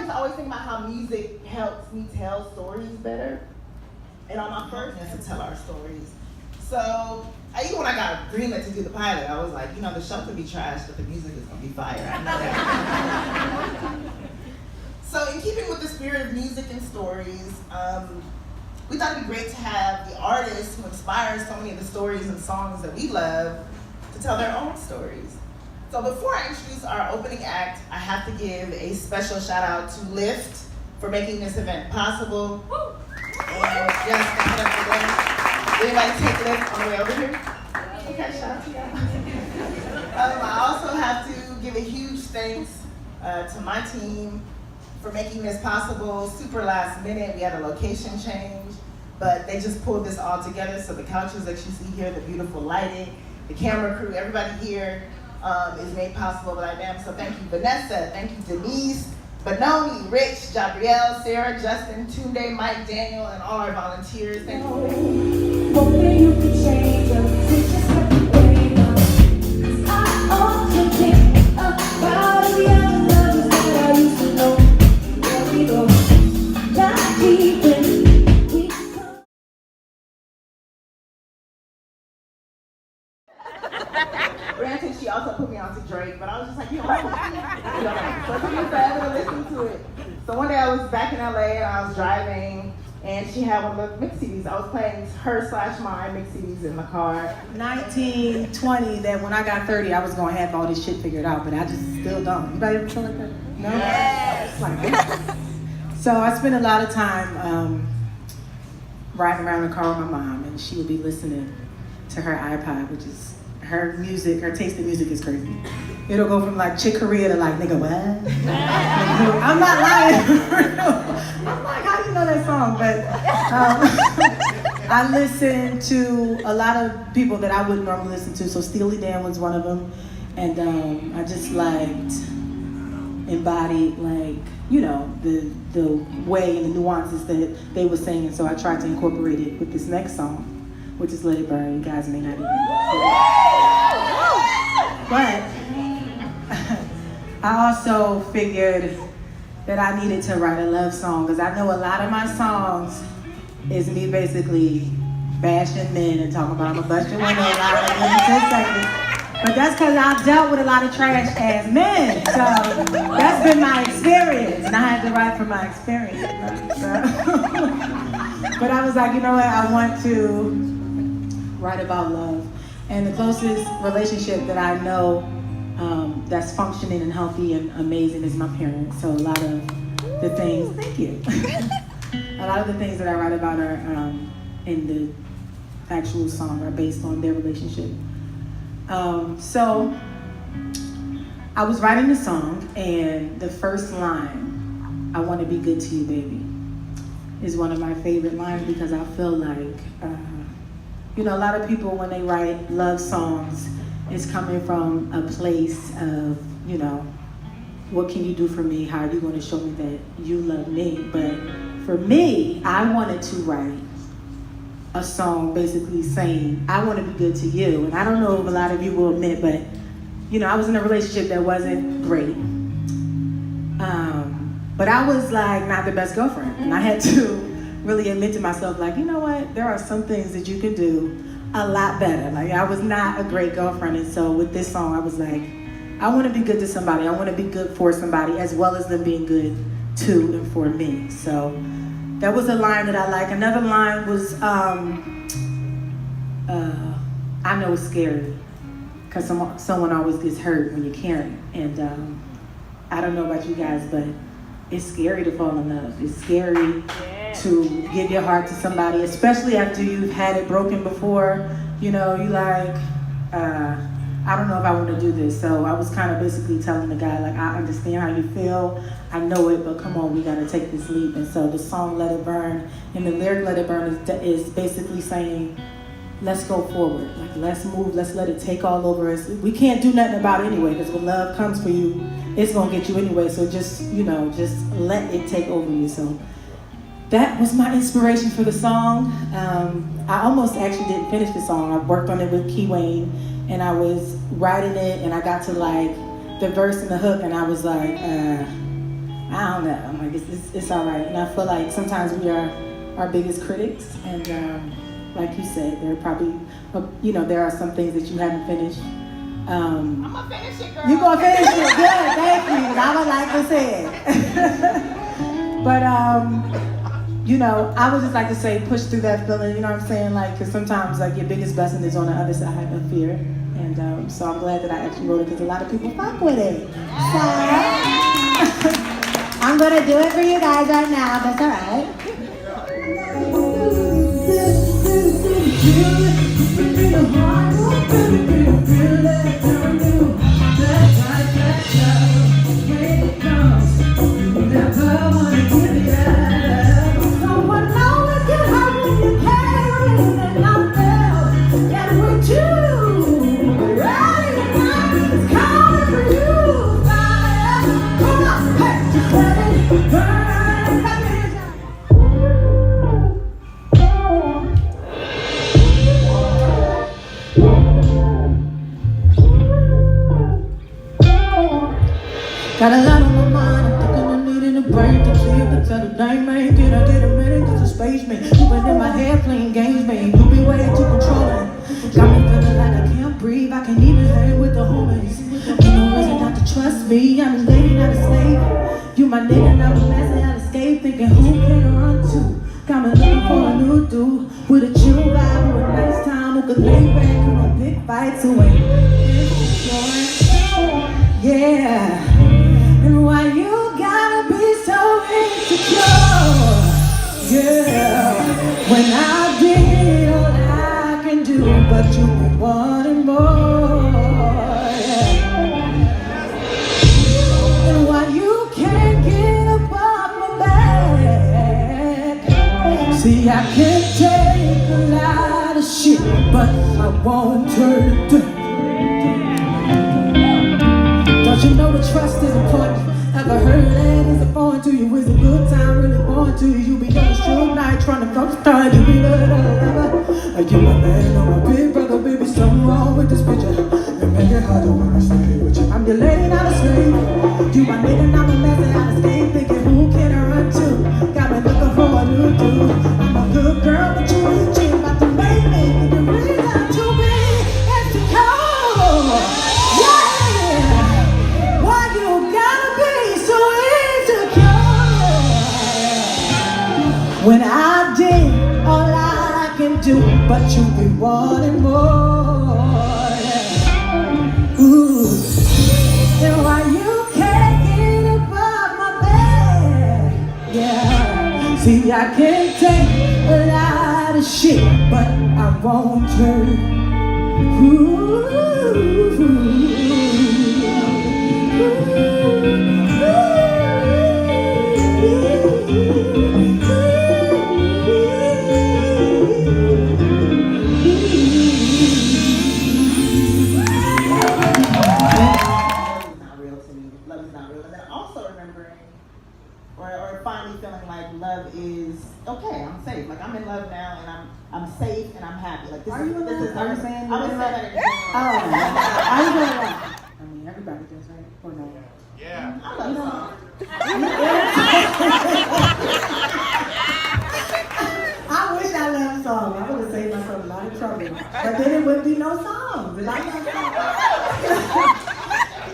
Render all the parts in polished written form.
just always think about how music helps me tell stories better. And on my first is to tell our stories. So, even when I got agreement to do the pilot, I was like, the show could be trash, but the music is gonna be fire. I know that. So, in keeping with the spirit of music and stories, we thought it'd be great to have the artists who inspire so many of the stories and songs that we love to tell their own stories. So before I introduce our opening act, I have to give a special shout out to Lyft for making this event possible. And yes, give it up for them. Anybody take Lyft on the way over here? Okay, shout out to y'all. I also have to give a huge thanks to my team for making this possible. Super last minute, we had a location change, but they just pulled this all together. So the couches that you see here, the beautiful lighting, the camera crew, everybody here is made possible by them. So thank you, Vanessa. Thank you, Denise, Benoni, Rich, Gabrielle, Sarah, Justin, Tunde, Mike, Daniel, and all our volunteers. Thank you. Hoping you can change your decisions every day. 'Cause I often think about the other lovers that I used to know. There we go. Not even. Granted, she also put me on to Drake, but I was just like, what? So it took me forever to listen to it. So one day I was back in LA and I was driving, and she had one of the mix CDs. I was playing her/mine mix CDs in the car. 1920, that when I got 30, I was gonna have all this shit figured out, but I just still don't. Anybody ever feel like that? No? Yes. Like, so I spent a lot of time riding around in the car with my mom, and she would be listening to her iPod, which is her music, her taste in music is crazy. It'll go from like Chick Corea to like, nigga, what? I'm not lying. I'm like, how do you know that song? But I listen to a lot of people that I wouldn't normally listen to. So Steely Dan was one of them. And I just liked, embodied like, the way and the nuances that they were saying. So I tried to incorporate it with this next song, which is Let It Burn. You guys may not even but I also figured that I needed to write a love song, because I know a lot of my songs is me basically bashing men and talking about I'm gonna bust your window out in 10 seconds. But that's because I've dealt with a lot of trash ass men. So that's been my experience, and I had to write from my experience. So. But I was like, you know what, I want to write about love. And the closest relationship that I know that's functioning and healthy and amazing is my parents. So a lot of the things, thank you. A lot of the things that I write about are in the actual song are based on their relationship. So I was writing the song, and the first line, I want to be good to you, baby, is one of my favorite lines, because I feel like, a lot of people, when they write love songs, it's coming from a place of, what can you do for me? How are you going to show me that you love me? But for me, I wanted to write a song basically saying, I want to be good to you. And I don't know if a lot of you will admit, but, I was in a relationship that wasn't great. But I was like not the best girlfriend. And I had to really admit to myself, like, you know what? There are some things that you can do a lot better. Like, I was not a great girlfriend. And so with this song, I was like, I want to be good to somebody. I want to be good for somebody, as well as them being good to and for me. So that was a line that I like. Another line was, I know it's scary, because someone always gets hurt when you're caring. And I don't know about you guys, but it's scary to fall in love. It's scary to give your heart to somebody, especially after you've had it broken before. You like, I don't know if I want to do this. So I was kind of basically telling the guy, like, I understand how you feel, I know it, but come on, we got to take this leap. And so the song Let It Burn, and the lyric Let It Burn is basically saying, let's go forward. Like, let's move, let's let it take all over us. We can't do nothing about it anyway, because when love comes for you, it's going to get you anyway. So just, just let it take over you. So that was my inspiration for the song. I almost actually didn't finish the song. I worked on it with Key Wayne, and I was writing it, and I got to like the verse and the hook, and I was like, I don't know. I'm like, it's all right. And I feel like sometimes we are our biggest critics. And like you said, there are probably, there are some things that you haven't finished. I'm gonna finish it, girl. You gonna finish it? Good, thank you. I would like to say it. But I would just like to say, push through that feeling. You know what I'm saying? Like, because sometimes like your biggest blessing is on the other side of fear. And so I'm glad that I actually wrote it because a lot of people fuck with it. So I'm gonna do it for you guys right now. That's all right. Got a lot on my mind, I'm thinking I'm needing a break to see if it's a dang man. Can I get a minute just to space me? You been in my head playing games, man. You be way too controlling. Got me feeling like I can't breathe, I can't even hang with the homies. Ain't no reason not to trust me, I'm a lady, not a slave. You my nigga, now I'm messing out escape, thinking who can I run to? Got me looking for a new dude, with a chill vibe, with a nice time, who could lay back, who don't pick fights, who ain't insecure. Yeah. And why you gotta be so insecure? Yeah, when I did all I can do, but you be wanting more. Yeah. And why you can't get up off my back? See, I can take a lot of shit, but I won't turn it. Don't you know the trust is important? Ever heard that is a foreign to you? Is a good time really foreign to you? You be on a show night trying to come start. You be lover. You my man or my big brother, baby. Something wrong with this picture. You make it hard to wanna stay with you. I'm your lady, not a slave. You my nigga, not a mess and I escape. Thinking who can I run to? Got me looking for a new dude. I'm a good girl, but you ain't cheap. About to make me the reason to be insecure. When I did all I can do, but you be wanting more. Ooh, and why you can't get above my bed? Yeah, see I can take a lot of shit, but I won't turn. Love is okay. I'm safe. Like I'm in love now, and I'm safe and I'm happy. Like this are is you in this love? is. Are you saying I would say that again. Oh, are you doing that? I mean, everybody does, right? Or no? Yeah. I love songs. I wish I loved songs. I would have saved myself a lot of trouble. But then it wouldn't be no songs. And I love songs.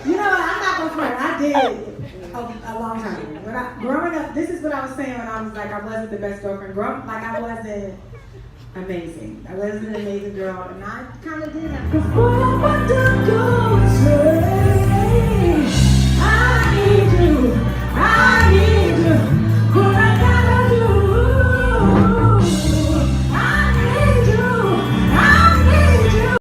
You know what? I'm not gonna front. I did. A long time ago. Growing up, this is what I was saying when I was like, I wasn't the best girlfriend. I wasn't amazing. I wasn't an amazing girl, and I kind of did have.